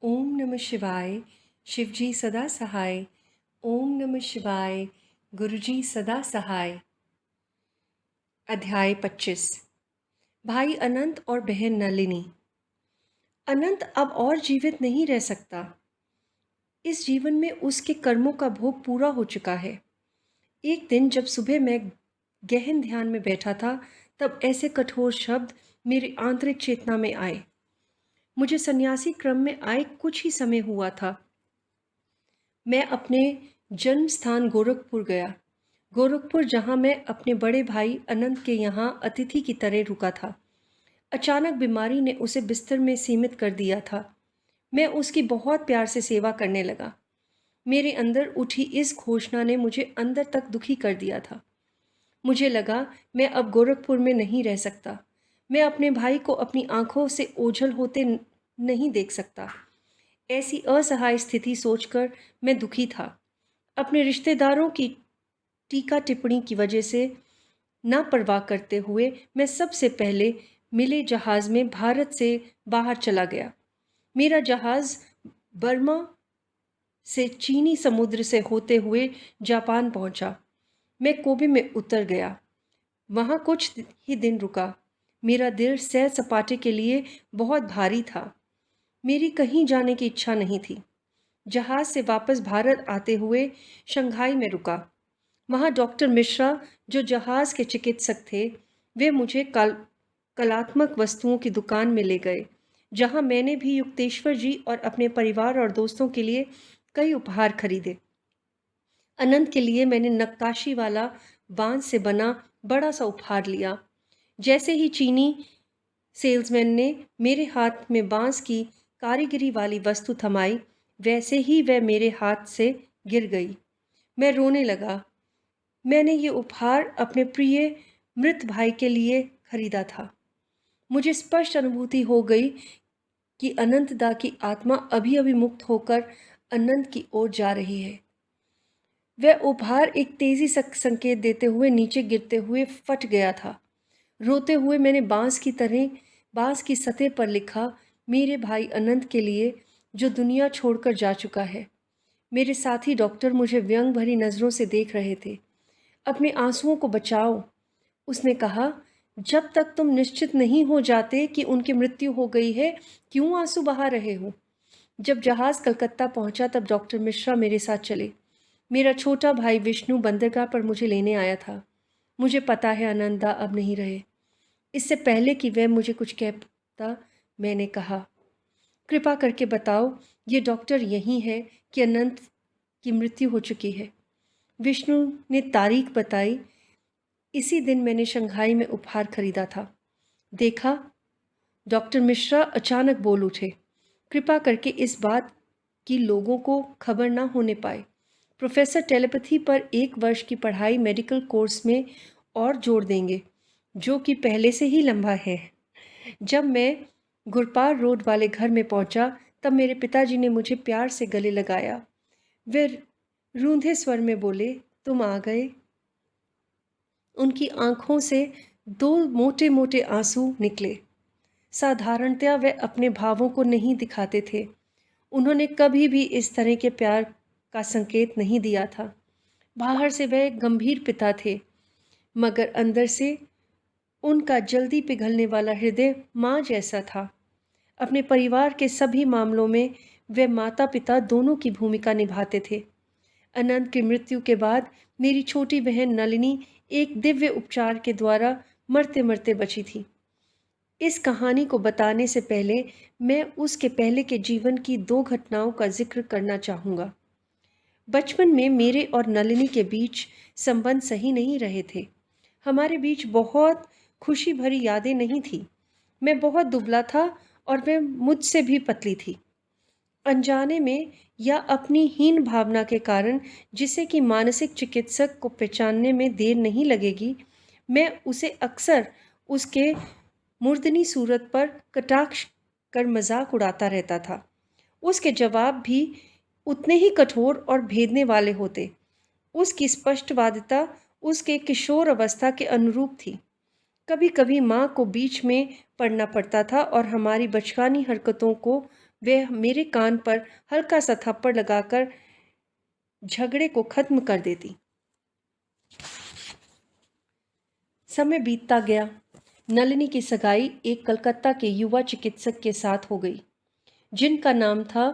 ओम नमः शिवाय। शिवजी सदा सहाय। ओम नमः शिवाय। गुरुजी सदा सहाय। अध्याय 25। भाई अनंत और बहन नलिनी। अनंत अब और जीवित नहीं रह सकता। इस जीवन में उसके कर्मों का भोग पूरा हो चुका है। एक दिन जब सुबह मैं गहन ध्यान में बैठा था, तब ऐसे कठोर शब्द मेरी आंतरिक चेतना में आए। मुझे सन्यासी क्रम में आए कुछ ही समय हुआ था। मैं अपने जन्म स्थान गोरखपुर गया। गोरखपुर, जहाँ मैं अपने बड़े भाई अनंत के यहाँ अतिथि की तरह रुका था। अचानक बीमारी ने उसे बिस्तर में सीमित कर दिया था। मैं उसकी बहुत प्यार से सेवा करने लगा। मेरे अंदर उठी इस घोषणा ने मुझे अंदर तक दुखी कर दिया था। मुझे लगा मैं अब गोरखपुर में नहीं रह सकता। मैं अपने भाई को अपनी आंखों से ओझल होते नहीं देख सकता। ऐसी असहाय स्थिति सोचकर मैं दुखी था। अपने रिश्तेदारों की टीका टिप्पणी की वजह से ना परवाह करते हुए मैं सबसे पहले मिले जहाज में भारत से बाहर चला गया। मेरा जहाज बर्मा से चीनी समुद्र से होते हुए जापान पहुंचा। मैं कोबे में उतर गया। वहां कुछ ही दिन रुका। मेरा दिल सैर सपाटे के लिए बहुत भारी था। मेरी कहीं जाने की इच्छा नहीं थी। जहाज से वापस भारत आते हुए शंघाई में रुका। वहाँ डॉक्टर मिश्रा, जो जहाज के चिकित्सक थे, वे मुझे कलात्मक वस्तुओं की दुकान में ले गए, जहाँ मैंने भी युक्तेश्वर जी और अपने परिवार और दोस्तों के लिए कई उपहार खरीदे। अनंत के लिए मैंने नक्काशी वाला बांस से बना बड़ा सा उपहार लिया। जैसे ही चीनी सेल्समैन ने मेरे हाथ में बांस की कारीगरी वाली वस्तु थमाई, वैसे ही वह मेरे हाथ से गिर गई। मैं रोने लगा। मैंने ये उपहार अपने प्रिय मृत भाई के लिए खरीदा था। मुझे स्पष्ट अनुभूति हो गई कि अनंतदा की आत्मा अभी अभी मुक्त होकर अनंत की ओर जा रही है। वह उपहार एक तेजी से संकेत देते हुए नीचे गिरते हुए फट गया था। रोते हुए मैंने बांस की सतह पर लिखा, मेरे भाई अनंत के लिए, जो दुनिया छोड़कर जा चुका है। मेरे साथी डॉक्टर मुझे व्यंग भरी नज़रों से देख रहे थे। अपने आंसुओं को बचाओ, उसने कहा। जब तक तुम निश्चित नहीं हो जाते कि उनकी मृत्यु हो गई है, क्यों आंसू बहा रहे हो? जब जहाज कलकत्ता पहुंचा, तब डॉक्टर मिश्रा मेरे साथ चले। मेरा छोटा भाई विष्णु बंदरगाह पर मुझे लेने आया था। मुझे पता है अनंता अब नहीं रहे। इससे पहले कि वह मुझे कुछ कहता, मैंने कहा, कृपा करके बताओ, ये डॉक्टर यही है कि अनंत की मृत्यु हो चुकी है? विष्णु ने तारीख बताई। इसी दिन मैंने शंघाई में उपहार खरीदा था। देखा, डॉक्टर मिश्रा अचानक बोल उठे। कृपा करके इस बात की लोगों को खबर ना होने पाए। प्रोफेसर टेलीपैथी पर 1 वर्ष की पढ़ाई मेडिकल कोर्स में और जोड़ देंगे, जो कि पहले से ही लंबा है। जब मैं गुरपार रोड वाले घर में पहुंचा, तब मेरे पिताजी ने मुझे प्यार से गले लगाया। वे रूंधे स्वर में बोले, तुम आ गए। उनकी आंखों से 2 मोटे-मोटे आंसू निकले। साधारणतया वे अपने भावों को नहीं दिखाते थे। उन्होंने कभी भी इस तरह के प्यार का संकेत नहीं दिया था। बाहर से वह एक गंभीर पिता थे, मगर अंदर से उनका जल्दी पिघलने वाला हृदय माँ जैसा था। अपने परिवार के सभी मामलों में वे माता पिता दोनों की भूमिका निभाते थे। अनंत की मृत्यु के बाद मेरी छोटी बहन नलिनी एक दिव्य उपचार के द्वारा मरते मरते बची थी। इस कहानी को बताने से पहले मैं उसके पहले के जीवन की 2 घटनाओं का जिक्र करना चाहूँगा। बचपन में मेरे और नलिनी के बीच संबंध सही नहीं रहे थे। हमारे बीच बहुत खुशी भरी यादें नहीं थी। मैं बहुत दुबला था और वह मुझसे भी पतली थी। अनजाने में या अपनी हीन भावना के कारण, जिसे कि मानसिक चिकित्सक को पहचानने में देर नहीं लगेगी, मैं उसे अक्सर उसके मूर्धनी सूरत पर कटाक्ष कर मजाक उड़ाता रहता था। उसके जवाब भी उतने ही कठोर और भेदने वाले होते। उसकी स्पष्टवादिता उसके किशोर अवस्था के अनुरूप थी। कभी कभी माँ को बीच में पड़ना पड़ता था और हमारी बचकानी हरकतों को वह मेरे कान पर हल्का सा थप्पड़ लगाकर झगड़े को खत्म कर देती। समय बीतता गया। नलिनी की सगाई एक कलकत्ता के युवा चिकित्सक के साथ हो गई, जिनका नाम था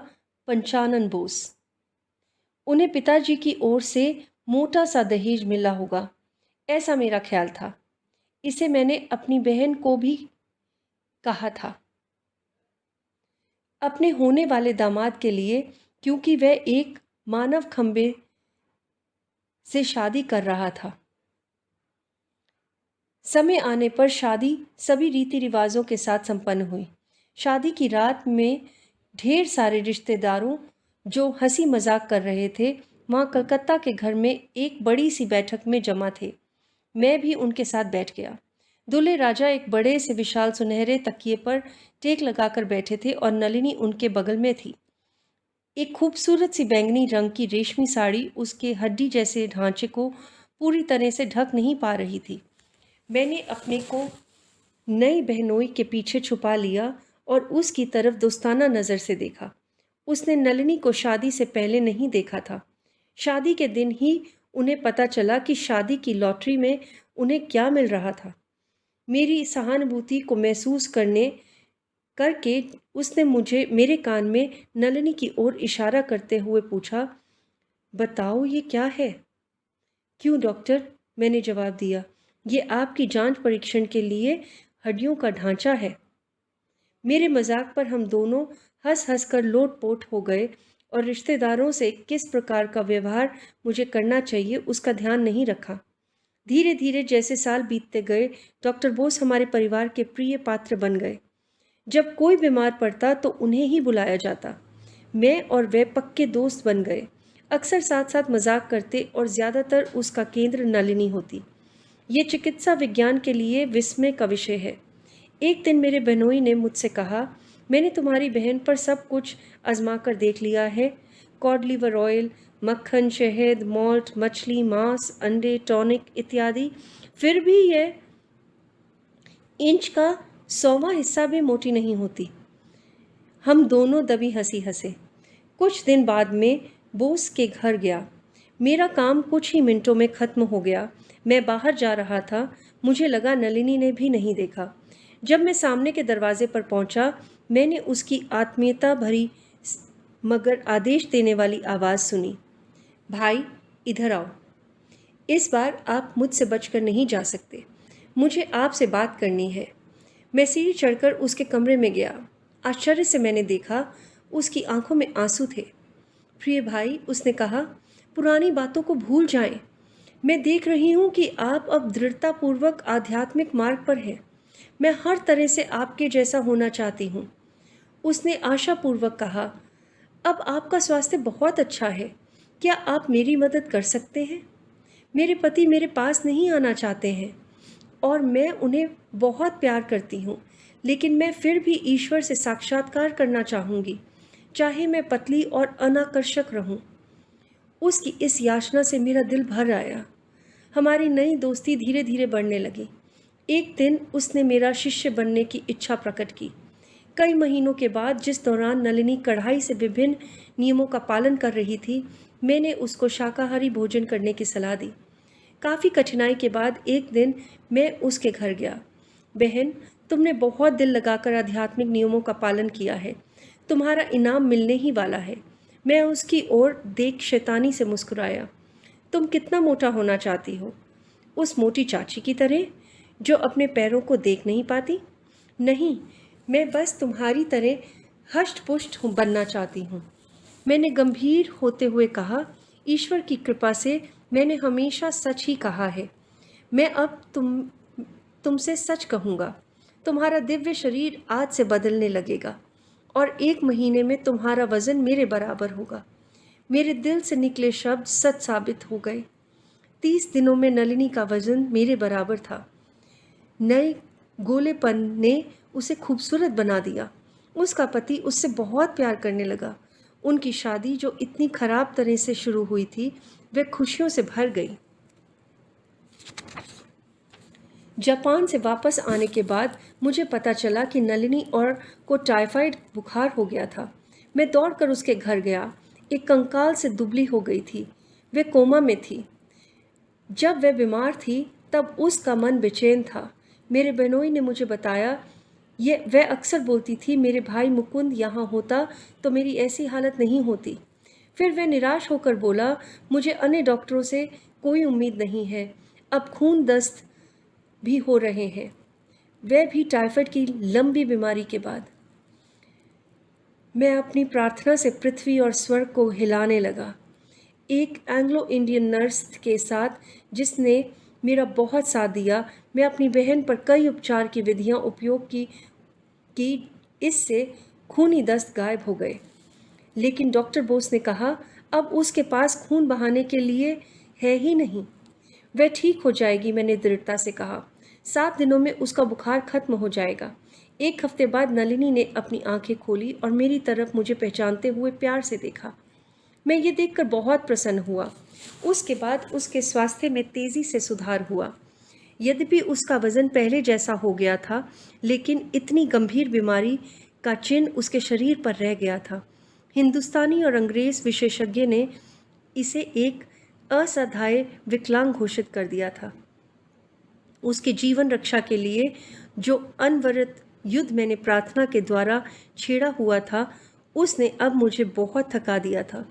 पंचानन बोस। उन्हें पिताजी की ओर से मोटा सा दहेज मिला होगा, ऐसा मेरा ख्याल था। इसे मैंने अपनी बहन को भी कहा था, अपने होने वाले दामाद के लिए, क्योंकि वह एक मानव खंबे से शादी कर रहा था। समय आने पर शादी सभी रीति रिवाजों के साथ संपन्न हुई। शादी की रात में ढेर सारे रिश्तेदारों जो हंसी मजाक कर रहे थे, वहाँ कलकत्ता के घर में एक बड़ी सी बैठक में जमा थे। मैं भी उनके साथ बैठ गया। दूल्हे राजा एक बड़े से विशाल सुनहरे तकिए पर टेक लगाकर बैठे थे और नलिनी उनके बगल में थी। एक खूबसूरत सी बैंगनी रंग की रेशमी साड़ी उसके हड्डी जैसे ढांचे को पूरी तरह से ढक नहीं पा रही थी। मैंने अपने को नई बहनोई के पीछे छुपा लिया और उसकी तरफ दोस्ताना नज़र से देखा। उसने नलिनी को शादी से पहले नहीं देखा था। शादी के दिन ही उन्हें पता चला कि शादी की लॉटरी में उन्हें क्या मिल रहा था। मेरी सहानुभूति को महसूस करके उसने मुझे मेरे कान में नलिनी की ओर इशारा करते हुए पूछा, बताओ ये क्या है? क्यों डॉक्टर, मैंने जवाब दिया, ये आपकी जांच परीक्षण के लिए हड्डियों का ढांचा है। मेरे मजाक पर हम दोनों हंस हंस कर लोटपोट हो गए और रिश्तेदारों से किस प्रकार का व्यवहार मुझे करना चाहिए उसका ध्यान नहीं रखा। धीरे धीरे जैसे साल बीतते गए, डॉक्टर बोस हमारे परिवार के प्रिय पात्र बन गए। जब कोई बीमार पड़ता तो उन्हें ही बुलाया जाता। मैं और वे पक्के दोस्त बन गए, अक्सर साथ साथ मजाक करते और ज़्यादातर उसका केंद्र नलिनी होती। ये चिकित्सा विज्ञान के लिए विस्मय का विषय है। एक दिन मेरे बहनोई ने मुझसे कहा, मैंने तुम्हारी बहन पर सब कुछ आजमा कर देख लिया है, कॉड लिवर ऑयल, मक्खन, शहद, मॉल्ट, मछली, मांस, अंडे, टॉनिक इत्यादि, फिर भी यह इंच का 100वां हिस्सा भी मोटी नहीं होती। हम दोनों दबी हंसी हंसे। कुछ दिन बाद में बोस के घर गया। मेरा काम कुछ ही मिनटों में खत्म हो गया। मैं बाहर जा रहा था। मुझे लगा नलिनी ने भी नहीं देखा। जब मैं सामने के दरवाजे पर पहुंचा, मैंने उसकी आत्मीयता भरी मगर आदेश देने वाली आवाज़ सुनी, भाई इधर आओ। इस बार आप मुझसे बचकर नहीं जा सकते। मुझे आपसे बात करनी है। मैं सीढ़ी चढ़कर उसके कमरे में गया। आश्चर्य से मैंने देखा, उसकी आंखों में आंसू थे। प्रिय भाई, उसने कहा, पुरानी बातों को भूल जाएं। मैं देख रही हूँ कि आप अब दृढ़तापूर्वक आध्यात्मिक मार्ग पर हैं। मैं हर तरह से आपके जैसा होना चाहती हूँ। उसने आशापूर्वक कहा, अब आपका स्वास्थ्य बहुत अच्छा है। क्या आप मेरी मदद कर सकते हैं? मेरे पति मेरे पास नहीं आना चाहते हैं और मैं उन्हें बहुत प्यार करती हूँ, लेकिन मैं फिर भी ईश्वर से साक्षात्कार करना चाहूँगी, चाहे मैं पतली और अनाकर्षक रहूँ। उसकी इस याचना से मेरा दिल भर आया। हमारी नई दोस्ती धीरे धीरे बढ़ने लगी। एक दिन उसने मेरा शिष्य बनने की इच्छा प्रकट की। कई महीनों के बाद, जिस दौरान नलिनी कढ़ाई से विभिन्न नियमों का पालन कर रही थी, मैंने उसको शाकाहारी भोजन करने की सलाह दी। काफ़ी कठिनाई के बाद एक दिन मैं उसके घर गया। बहन, तुमने बहुत दिल लगाकर आध्यात्मिक नियमों का पालन किया है। तुम्हारा इनाम मिलने ही वाला है। मैं उसकी ओर देख शैतानी से मुस्कुराया। तुम कितना मोटा होना चाहती हो? उस मोटी चाची की तरह जो अपने पैरों को देख नहीं पाती? नहीं, मैं बस तुम्हारी तरह हष्ट पुष्ट बनना चाहती हूँ। मैंने गंभीर होते हुए कहा, ईश्वर की कृपा से मैंने हमेशा सच ही कहा है। मैं अब तुमसे सच कहूँगा। तुम्हारा दिव्य शरीर आज से बदलने लगेगा और 1 महीने में तुम्हारा वज़न मेरे बराबर होगा। मेरे दिल से निकले शब्द सच साबित हो गए। 30 दिनों में नलिनी का वज़न मेरे बराबर था। नए गोलेपन ने उसे खूबसूरत बना दिया। उसका पति उससे बहुत प्यार करने लगा। उनकी शादी, जो इतनी खराब तरह से शुरू हुई थी, वह खुशियों से भर गई। जापान से वापस आने के बाद मुझे पता चला कि नलिनी और को टाइफाइड बुखार हो गया था। मैं दौड़कर उसके घर गया। एक कंकाल से दुबली हो गई थी। वह कोमा में थी। जब वह बीमार थी तब उसका मन बेचैन था। मेरे बहनोई ने मुझे बताया, ये वह अक्सर बोलती थी, मेरे भाई मुकुंद यहाँ होता तो मेरी ऐसी हालत नहीं होती। फिर वह निराश होकर बोला, मुझे अन्य डॉक्टरों से कोई उम्मीद नहीं है। अब खून दस्त भी हो रहे हैं, वह भी टाइफाइड की लंबी बीमारी के बाद। मैं अपनी प्रार्थना से पृथ्वी और स्वर्ग को हिलाने लगा। एक एंग्लो इंडियन नर्स के साथ जिसने मेरा बहुत साथ दिया, मैं अपनी बहन पर कई उपचार की विधियां उपयोग की इससे खूनी दस्त गायब हो गए। लेकिन डॉक्टर बोस ने कहा, अब उसके पास खून बहाने के लिए है ही नहीं। वह ठीक हो जाएगी, मैंने दृढ़ता से कहा। 7 दिनों में उसका बुखार खत्म हो जाएगा। 1 हफ्ते बाद नलिनी ने अपनी आंखें खोली और मेरी तरफ मुझे पहचानते हुए प्यार से देखा। मैं ये देखकर बहुत प्रसन्न हुआ। उसके बाद उसके स्वास्थ्य में तेज़ी से सुधार हुआ। यद्यपि उसका वज़न पहले जैसा हो गया था, लेकिन इतनी गंभीर बीमारी का चिन्ह उसके शरीर पर रह गया था। हिंदुस्तानी और अंग्रेज़ विशेषज्ञ ने इसे एक असाध्य विकलांग घोषित कर दिया था। उसके जीवन रक्षा के लिए जो अनवरत युद्ध मैंने प्रार्थना के द्वारा छेड़ा हुआ था, उसने अब मुझे बहुत थका दिया था।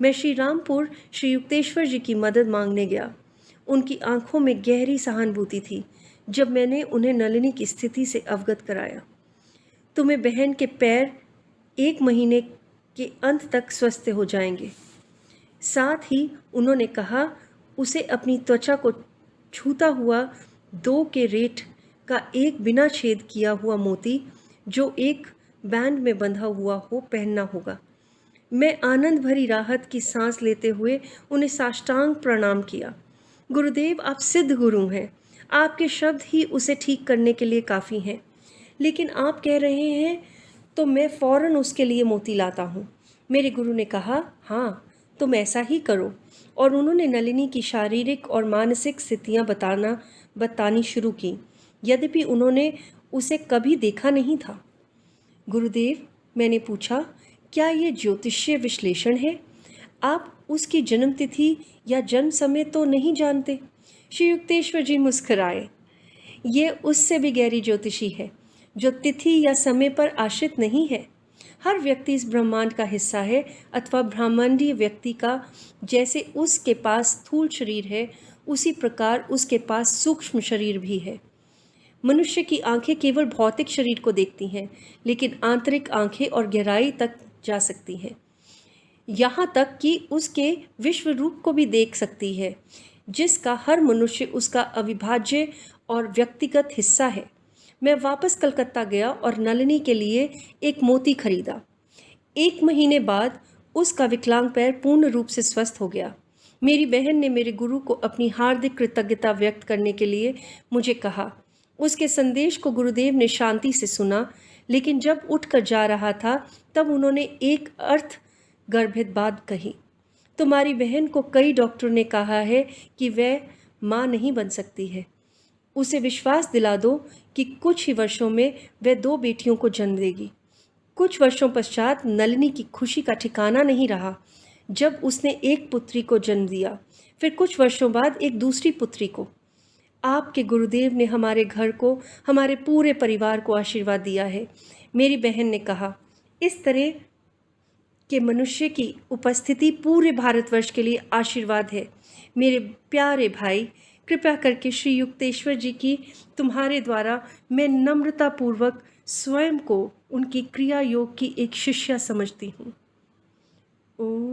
मैं श्री रामपुर श्री युक्तेश्वर जी की मदद मांगने गया। उनकी आंखों में गहरी सहानुभूति थी जब मैंने उन्हें नलिनी की स्थिति से अवगत कराया। तुम्हें बहन के पैर 1 महीने के अंत तक स्वस्थ हो जाएंगे। साथ ही उन्होंने कहा, उसे अपनी त्वचा को छूता हुआ 2 के रेट का एक बिना छेद किया हुआ मोती जो एक बैंड में बंधा हुआ हो पहनना होगा। मैं आनंद भरी राहत की सांस लेते हुए उन्हें साष्टांग प्रणाम किया। गुरुदेव, आप सिद्ध गुरु हैं। आपके शब्द ही उसे ठीक करने के लिए काफ़ी हैं। लेकिन आप कह रहे हैं तो मैं फ़ौरन उसके लिए मोती लाता हूँ। मेरे गुरु ने कहा, हाँ, तुम ऐसा ही करो। और उन्होंने नलिनी की शारीरिक और मानसिक स्थितियाँ बतानी शुरू की, यद्यपि उन्होंने उसे कभी देखा नहीं था। गुरुदेव, मैंने पूछा, क्या ये ज्योतिषीय विश्लेषण है? आप उसकी जन्मतिथि या जन्म समय तो नहीं जानते? श्री युक्तेश्वर जी मुस्कुराए। ये उससे भी गहरी ज्योतिषी है, जो तिथि या समय पर आश्रित नहीं है। हर व्यक्ति इस ब्रह्मांड का हिस्सा है, अथवा ब्रह्मांडीय व्यक्ति का। जैसे उसके पास स्थूल शरीर है, उसी प्रकार उसके पास सूक्ष्म शरीर भी है। मनुष्य की आंखें केवल भौतिक शरीर को देखती हैं, लेकिन आंतरिक आंखें और गहराई तक जा सकती हैं। यहाँ तक कि उसके विश्व रूप को भी देख सकती है, जिसका हर मनुष्य उसका अविभाज्य और व्यक्तिगत हिस्सा है। मैं वापस कलकत्ता गया और नलिनी के लिए एक मोती खरीदा। 1 महीने बाद उसका विकलांग पैर पूर्ण रूप से स्वस्थ हो गया। मेरी बहन ने मेरे गुरु को अपनी हार्दिक कृतज्ञता व्यक्त करने के लिए मुझे कहा। उसके संदेश को गुरुदेव ने शांति से सुना, लेकिन जब उठकर जा रहा था तब उन्होंने एक अर्थ गर्भित बात कही। तुम्हारी बहन को कई डॉक्टरों ने कहा है कि वह माँ नहीं बन सकती है। उसे विश्वास दिला दो कि कुछ ही वर्षों में वह 2 बेटियों को जन्म देगी। कुछ वर्षों पश्चात नलिनी की खुशी का ठिकाना नहीं रहा जब उसने एक पुत्री को जन्म दिया, फिर कुछ वर्षों बाद एक दूसरी पुत्री को। आपके गुरुदेव ने हमारे घर को, हमारे पूरे परिवार को आशीर्वाद दिया है। मेरी बहन ने कहा, इस तरह के मनुष्य की उपस्थिति पूरे भारतवर्ष के लिए आशीर्वाद है। मेरे प्यारे भाई, कृपया करके श्री युक्तेश्वर जी की तुम्हारे द्वारा मैं नम्रतापूर्वक स्वयं को उनकी क्रिया योग की एक शिष्या समझती हूँ। ओम।